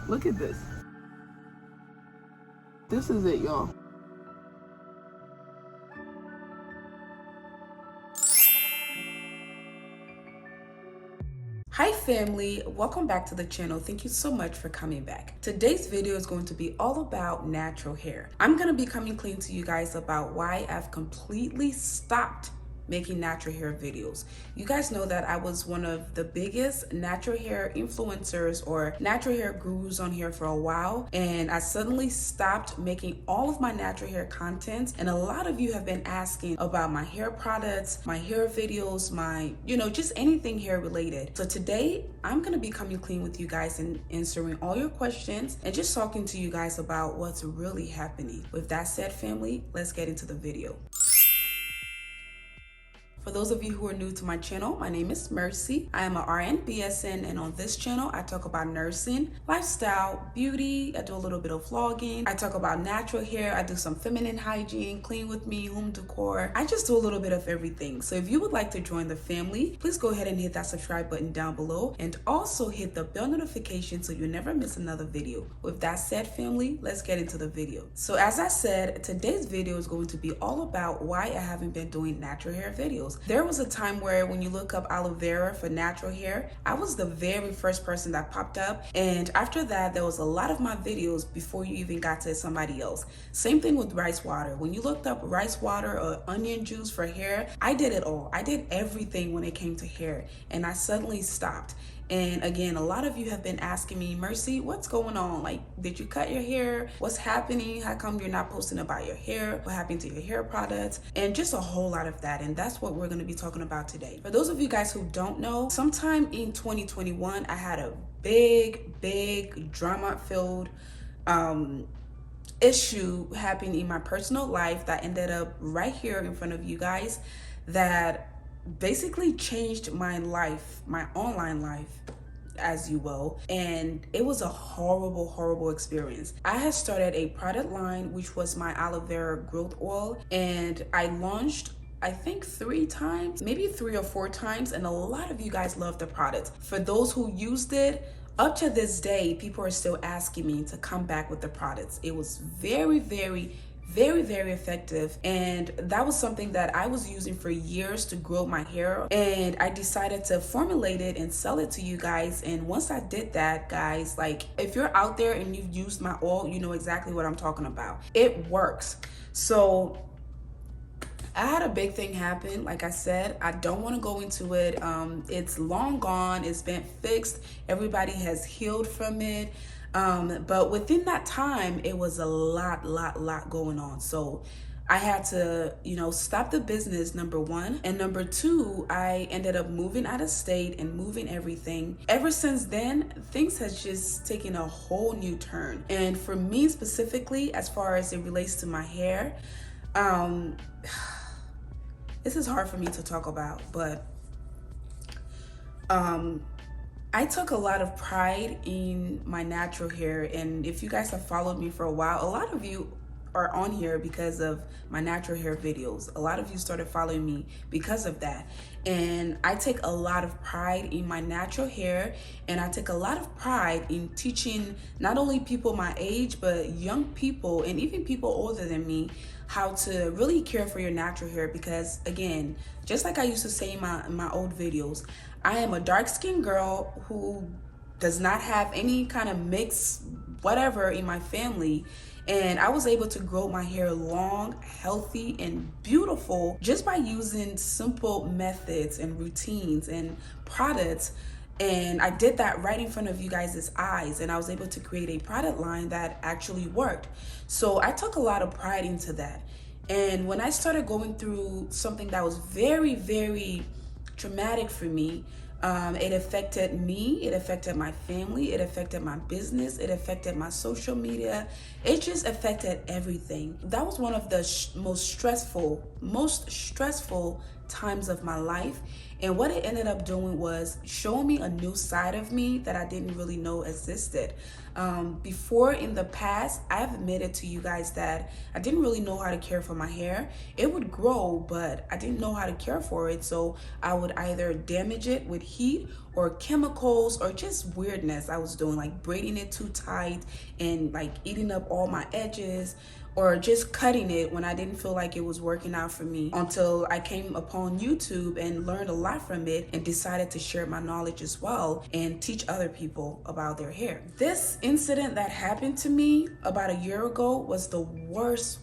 Look at this. This is it, y'all. Hi family, welcome back to the channel. Thank you so much for coming back. Today's video is going to be all about natural hair. I'm going to be coming clean to you guys about why I've completely stopped making natural hair videos. You guys know that I was one of the biggest natural hair influencers or natural hair gurus on here for a while, and I suddenly stopped making all of my natural hair content, and a lot of you have been asking about my hair products, my hair videos, my, just anything hair related. So today I'm going to be coming clean with you guys and answering all your questions and just talking to you guys about what's really happening. With that said, family, let's get into the video. For those of you who are new to my channel, my name is Mercy. I am a RN BSN, and on this channel, I talk about nursing, lifestyle, beauty. I do a little bit of vlogging. I talk about natural hair. I do some feminine hygiene, clean with me, home decor. I just do a little bit of everything. So if you would like to join the family, please go ahead and hit that subscribe button down below, and also hit the bell notification so you never miss another video. With that said, family, let's get into the video. So as I said, today's video is going to be all about why I haven't been doing natural hair videos. There was a time where when you look up aloe vera for natural hair, I was the very first person that popped up, and after that there was a lot of my videos before you even got to somebody else. Same thing with rice water. When you looked up rice water or onion juice for hair, I did it all. I did everything when it came to hair, and I suddenly stopped. And again, a lot of you have been asking me, Mercy, what's going on? Like, did you cut your hair? What's happening? How come you're not posting about your hair? What happened to your hair products? And just a whole lot of that. And that's what we're going to be talking about today. For those of you guys who don't know, sometime in 2021, I had a big drama-filled issue happening in my personal life that ended up right here in front of you guys, that basically changed my life, my online life, as you will. And it was a horrible experience. I had started a product line, which was my aloe vera growth oil, and I launched I think 3 times, maybe 3 or 4 times, and a lot of you guys loved the product. For those who used it, up to this day, people are still asking me to come back with the products. It was very effective, and that was something that I was using for years to grow my hair, and I decided to formulate it and sell it to you guys. And once I did that, guys, like, if you're out there and you've used my oil, you know exactly what I'm talking about. It works. So I had a big thing happen. Like I said, I don't want to go into it. It's long gone. It's been fixed. Everybody has healed from it. But within that time, it was a lot going on. So I had to, stop the business, number one. And number two, I ended up moving out of state and moving everything. Ever since then, things has just taken a whole new turn. And for me specifically, as far as it relates to my hair, this is hard for me to talk about, but I took a lot of pride in my natural hair. And if you guys have followed me for a while, a lot of you are on here because of my natural hair videos. A lot of you started following me because of that. And I take a lot of pride in my natural hair, and I take a lot of pride in teaching not only people my age, but young people and even people older than me how to really care for your natural hair. Because again, just like I used to say in my old videos, I am a dark-skinned girl who does not have any kind of mix whatever in my family, and I was able to grow my hair long, healthy, and beautiful just by using simple methods and routines and products. And I did that right in front of you guys' eyes, and I was able to create a product line that actually worked. So I took a lot of pride into that. And when I started going through something that was very traumatic for me, it affected me, it affected my family, it affected my business, it affected my social media. It just affected everything. That was one of the most stressful times of my life. And what it ended up doing was showing me a new side of me that I didn't really know existed. Before, in the past, I've admitted to you guys that I didn't really know how to care for my hair. It would grow, but I didn't know how to care for it. So I would either damage it with heat or chemicals or just weirdness I was doing, like braiding it too tight and like eating up all my edges, or just cutting it when I didn't feel like it was working out for me, until I came upon YouTube and learned a lot from it and decided to share my knowledge as well and teach other people about their hair. This incident that happened to me about a year ago was the worst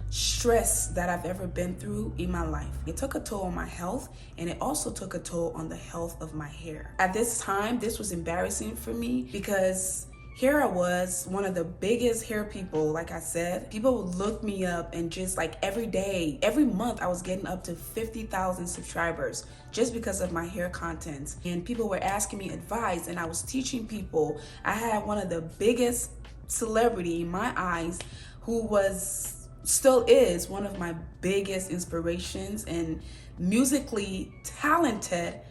stress that I've ever been through in my life. It took a toll on my health, and it also took a toll on the health of my hair. At this time, this was embarrassing for me because here I was, one of the biggest hair people. Like I said, people would look me up, and just like every day, every month, I was getting up to 50,000 subscribers just because of my hair content. And people were asking me advice, and I was teaching people. I had one of the biggest celebrity in my eyes, who still is one of my biggest inspirations and musically talented,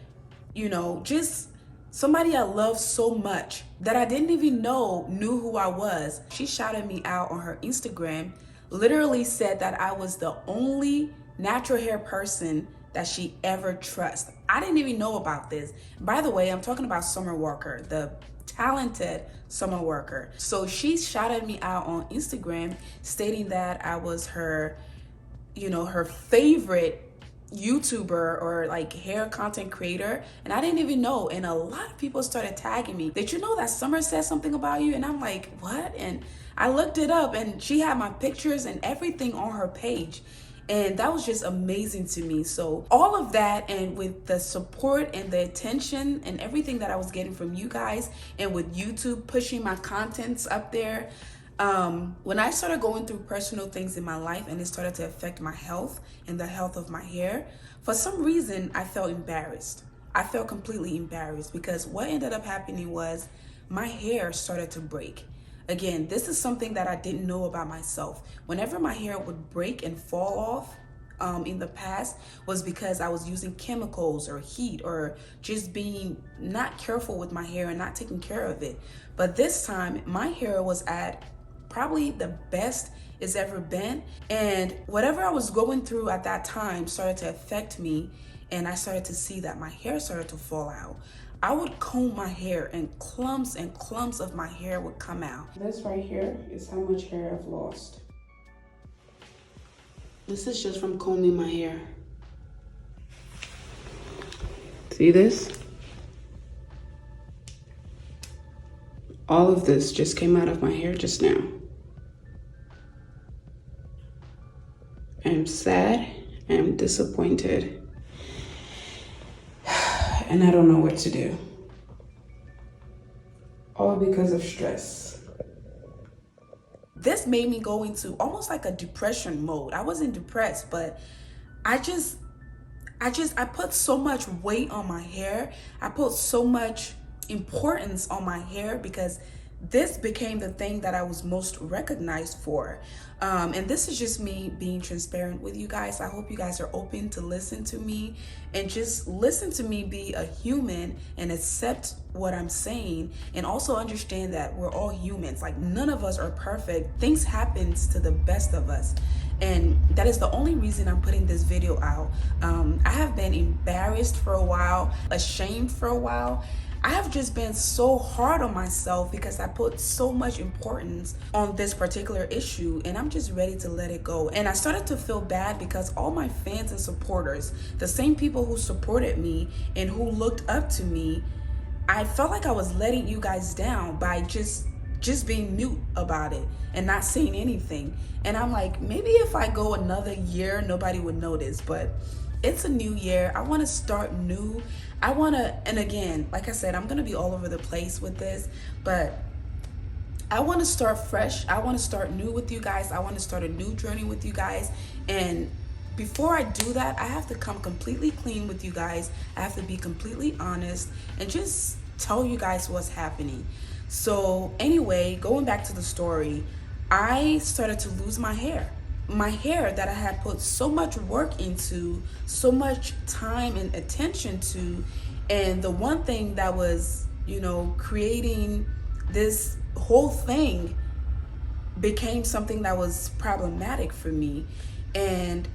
just somebody I love so much that I didn't even knew who I was. She shouted me out on her Instagram, literally said that I was the only natural hair person that she ever trusts. I didn't even know about this. By the way, I'm talking about Summer Walker, the talented Summer Walker. So she shouted me out on Instagram, stating that I was her, her favorite YouTuber or like hair content creator, and I didn't even know. And a lot of people started tagging me. Did you know that Summer said something about you? And I'm like, what? And I looked it up, and she had my pictures and everything on her page. And that was just amazing to me. So all of that, and with the support and the attention and everything that I was getting from you guys, and with YouTube pushing my contents up there, when I started going through personal things in my life and it started to affect my health and the health of my hair, for some reason I felt embarrassed. I felt completely embarrassed because what ended up happening was my hair started to break. Again, this is something that I didn't know about myself. Whenever my hair would break and fall off, in the past, was because I was using chemicals or heat, or just being not careful with my hair and not taking care of it. But this time, my hair was at probably the best it's ever been. And whatever I was going through at that time started to affect me, and I started to see that my hair started to fall out. I would comb my hair, and clumps of my hair would come out. This right here is how much hair I've lost. This is just from combing my hair. See this? All of this just came out of my hair just now. I'm sad, I'm disappointed, and I don't know what to do. All because of stress. This made me go into almost like a depression mode. I wasn't depressed, but I put so much weight on my hair. I put so much importance on my hair because this became the thing that I was most recognized for. And this is just me being transparent with you guys. I hope you guys are open to listen to me and just listen to me be a human and accept what I'm saying, and also understand that we're all humans. Like, none of us are perfect. Things happen to the best of us. And that is the only reason I'm putting this video out. I have been embarrassed for a while, ashamed for a while. I have just been so hard on myself because I put so much importance on this particular issue, and I'm just ready to let it go. And I started to feel bad because all my fans and supporters, the same people who supported me and who looked up to me, I felt like I was letting you guys down by just being mute about it and not saying anything. And I'm like, maybe if I go another year, nobody would notice. But it's a new year. I want to start new. And again, like I said, I'm going to be all over the place with this, but I want to start fresh. I want to start new with you guys. I want to start a new journey with you guys. And before I do that, I have to come completely clean with you guys. I have to be completely honest and just tell you guys what's happening. So anyway, going back to the story, I started to lose my hair. my hair that I had put so much work into, so much time and attention to, and the one thing that was, creating this whole thing became something that was problematic for me. And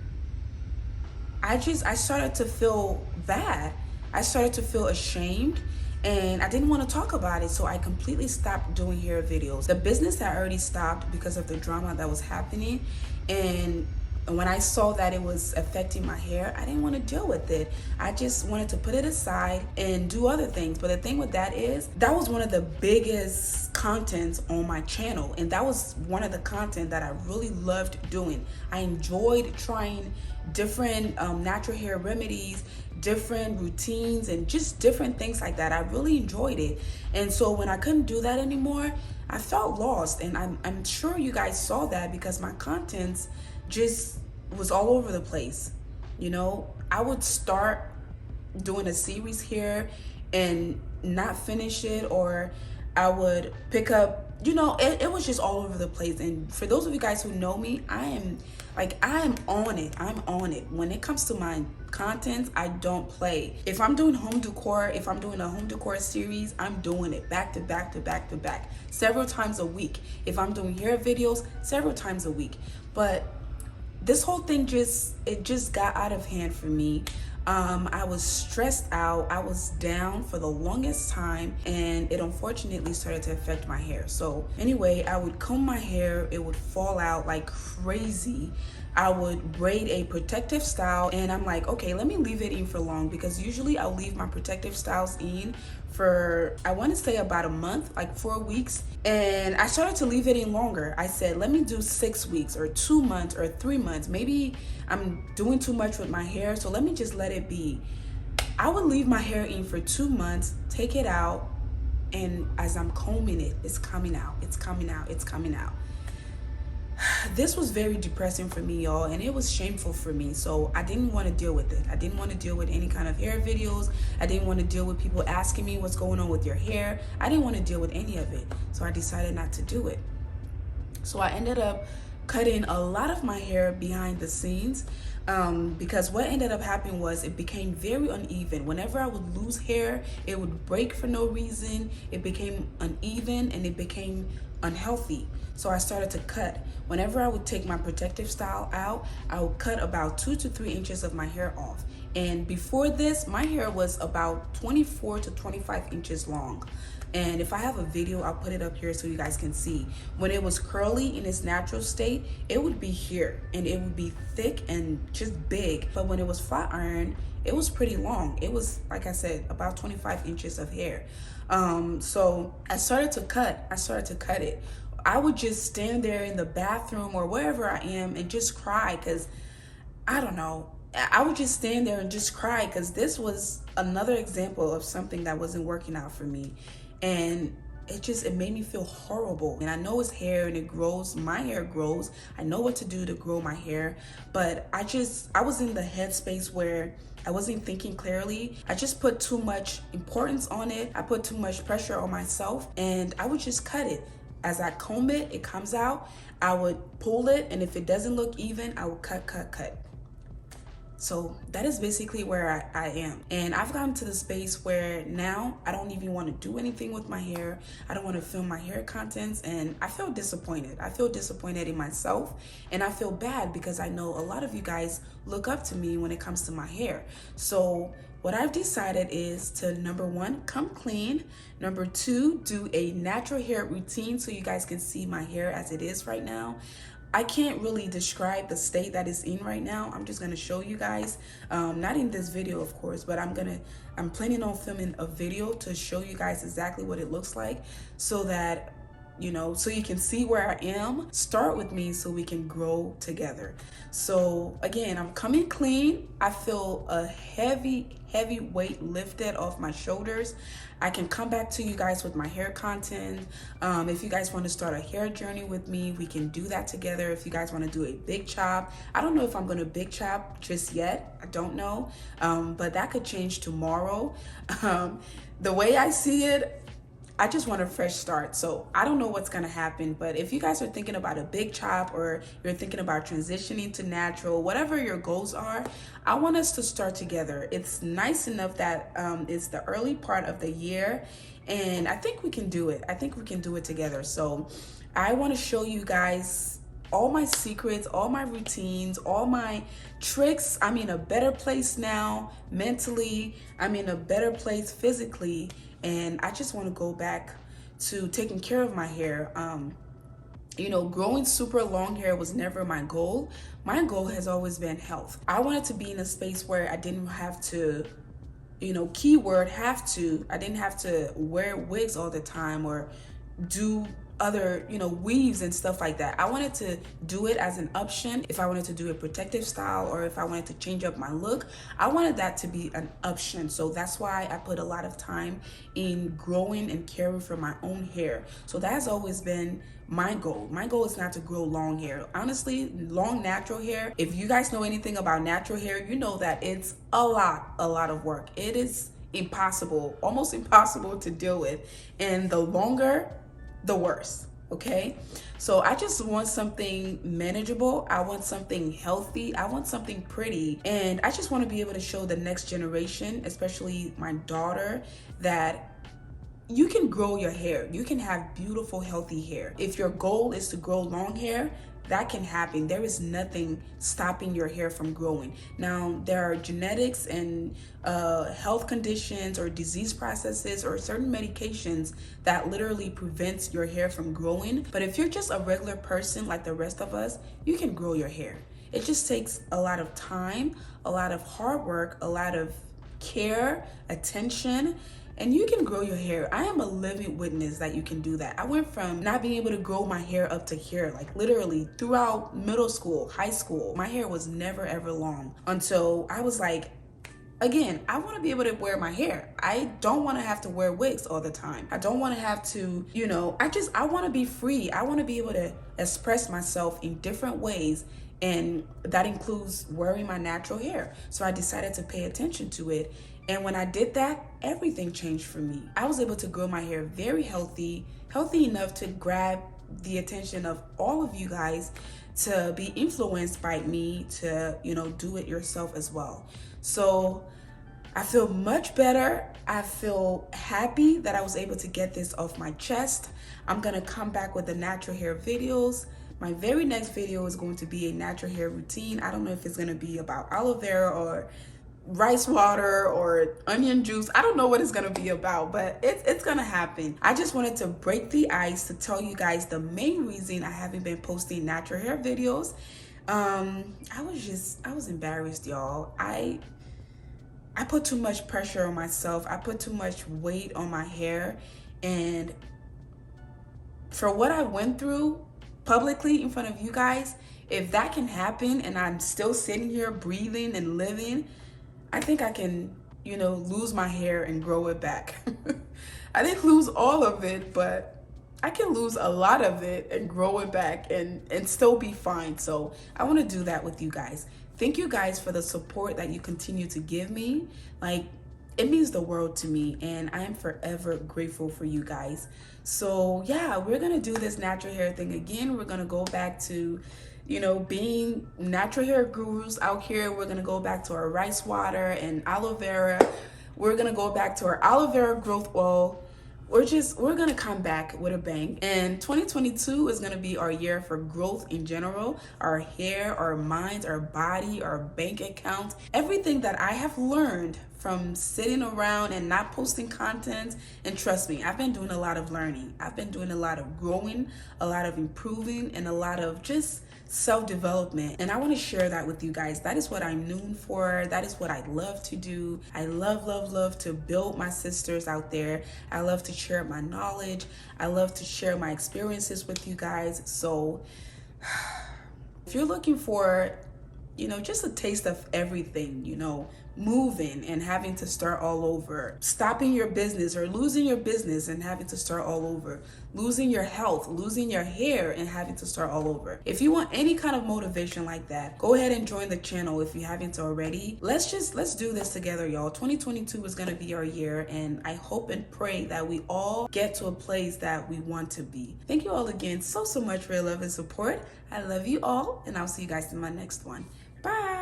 I started to feel bad. I started to feel ashamed, and I didn't want to talk about it. So I completely stopped doing hair videos. The business had already stopped because of the drama that was happening. And when I saw that it was affecting my hair, I didn't want to deal with it. I just wanted to put it aside and do other things. But the thing with that is, that was one of the biggest contents on my channel. And that was one of the content that I really loved doing. I enjoyed trying different natural hair remedies, different routines, and just different things like that. I really enjoyed it. And so when I couldn't do that anymore, I felt lost. And I'm sure you guys saw that because my contents just was all over the place. I would start doing a series here and not finish it, or I would pick up, it was just all over the place. And for those of you guys who know me, I am on it. I'm on it. When it comes to my contents, I don't play. If I'm doing home decor, if I'm doing a home decor series, I'm doing it back to back to back to back, several times a week. If I'm doing hair videos, several times a week. But this whole thing just got out of hand for me. I was stressed out. I was down for the longest time, and it unfortunately started to affect my hair. So anyway, I would comb my hair. It would fall out like crazy. I would braid a protective style, and I'm like, okay, let me leave it in for long, because usually I'll leave my protective styles in for, I want to say about a month, like 4 weeks. And I started to leave it in longer. I said, let me do 6 weeks or 2 months or 3 months. Maybe I'm doing too much with my hair, so let me just let it be. I would leave my hair in for 2 months, take it out, and as I'm combing it, it's coming out, it's coming out, it's coming out. This was very depressing for me, y'all, and it was shameful for me. So I didn't want to deal with it. I didn't want to deal with any kind of hair videos. I didn't want to deal with people asking me what's going on with your hair. I didn't want to deal with any of it. So I decided not to do it. So I ended up cutting a lot of my hair behind the scenes, because what ended up happening was it became very uneven. Whenever I would lose hair, it would break for no reason. It became uneven and it became unhealthy. So I started to cut. Whenever I would take my protective style out, I would cut about 2 to 3 inches of my hair off. And before this, my hair was about 24 to 25 inches long. And if I have a video, I'll put it up here so you guys can see. When it was curly in its natural state, it would be here and it would be thick and just big. But when it was flat iron, it was pretty long. It was, like I said, about 25 inches of hair. So I started to cut it. I would just stand there in the bathroom or wherever I am and just cry, because I don't know. I would just stand there and just cry, because this was another example of something that wasn't working out for me. And it made me feel horrible. And I know it's hair and it grows, my hair grows. I know what to do to grow my hair, but I was in the headspace where I wasn't thinking clearly. I just put too much importance on it. I put too much pressure on myself, and I would just cut it. As I comb it, it comes out. I would pull it, and if it doesn't look even, I would cut. So that is basically where I am. And I've gotten to the space where now I don't even want to do anything with my hair. I don't want to film my hair contents, and I feel disappointed. I feel disappointed in myself, and I feel bad because I know a lot of you guys look up to me when it comes to my hair. So what I've decided is to, number 1, come clean. Number 2, do a natural hair routine so you guys can see my hair as it is right now. I can't really describe the state that it's in right now. I'm just gonna show you guys, not in this video, of course, but I'm planning on filming a video to show you guys exactly what it looks like, so that, so you can see where I am. Start with me so we can grow together. So again, I'm coming clean. I feel a heavy weight lifted off my shoulders. I can come back to you guys with my hair content. If you guys want to start a hair journey with me, we can do that together. If you guys want to do a big chop, I don't know if I'm going to big chop just yet. I don't know, but that could change tomorrow. The way I see it, I just want a fresh start. So I don't know what's gonna happen, but if you guys are thinking about a big chop or you're thinking about transitioning to natural, whatever your goals are, I want us to start together. It's nice enough that it's the early part of the year, and I think we can do it. I think we can do it together. So I want to show you guys all my secrets, all my routines, all my tricks. I'm in a better place now mentally. I'm in a better place physically. And I just want to go back to taking care of my hair. You know, growing super long hair was never my goal. My goal has always been health. I wanted to be in a space where I didn't have to, you know, keyword have to, I didn't have to wear wigs all the time or do other, you know, weaves and stuff like that. I wanted to do it as an option. If I wanted to do a protective style or if I wanted to change up my look, I wanted that to be an option. So that's why I put a lot of time in growing and caring for my own hair. So that has always been my goal. My goal is not to grow long hair. Honestly, long natural hair, if you guys know anything about natural hair, you know that it's a lot of work. It is impossible, almost impossible to deal with. And the longer, the worse. Okay, so I just want something manageable. I want something healthy. I want something pretty, and I just want to be able to show the next generation, especially my daughter, that you can grow your hair. You can have beautiful, healthy hair. If your goal is to grow long hair, that can happen. There is nothing stopping your hair from growing. Now, there are genetics and health conditions or disease processes or certain medications that literally prevents your hair from growing. But if you're just a regular person like the rest of us, you can grow your hair. It just takes a lot of time, a lot of hard work, a lot of care, attention, and you can grow your hair. I am a living witness that you can do that. I went from not being able to grow my hair up to here, like literally throughout middle school, high school, my hair was never ever long until I was like, again, I want to be able to wear my hair. I don't want to have to wear wigs all the time. I don't want to have to, you know, I want to be free. I want to be able to express myself in different ways. And that includes wearing my natural hair. So I decided to pay attention to it. And when I did that, everything changed for me. I was able to grow my hair very healthy enough to grab the attention of all of you guys, to be influenced by me to, you know, do it yourself as well. So I feel much better. I feel happy that I was able to get this off my chest. I'm gonna come back with the natural hair videos. My very next video is going to be a natural hair routine. I don't know if it's gonna be about aloe vera or rice water or onion juice. I don't know what it's gonna be about, but it's gonna happen. I just wanted to break the ice to tell you guys the main reason I haven't been posting natural hair videos. I was embarrassed, y'all. I put too much pressure on myself. I put too much weight on my hair, and for what I went through publicly in front of you guys, if that can happen and I'm still sitting here breathing and living, I think I can, you know, lose my hair and grow it back. I didn't lose all of it, but I can lose a lot of it and grow it back and still be fine. So I want to do that with you guys. Thank you guys for the support that you continue to give me. Like, it means the world to me, and I am forever grateful for you guys. So yeah, we're gonna do this natural hair thing again. We're gonna go back to, you know, being natural hair gurus out here. We're gonna go back to our rice water and aloe vera. We're gonna go back to our aloe vera growth oil. We're gonna come back with a bang. And 2022 is gonna be our year for growth in general. Our hair, our minds, our body, our bank account, everything that I have learned from sitting around and not posting content. And trust me, I've been doing a lot of learning. I've been doing a lot of growing, a lot of improving, and a lot of just self-development, and I want to share that with you guys. That is what I'm known for. That is what I love to do. I love to build my sisters out there. I love to share my knowledge. I love to share my experiences with you guys. So if you're looking for, you know, just a taste of everything, you know, moving and having to start all over, stopping your business or losing your business and having to start all over, losing your health, losing your hair and having to start all over. If you want any kind of motivation like that, go ahead and join the channel if you haven't already. Let's do this together, y'all. 2022 is gonna be our year, and I hope and pray that we all get to a place that we want to be. Thank you all again so much for your love and support. I love you all, and I'll see you guys in my next one. Bye.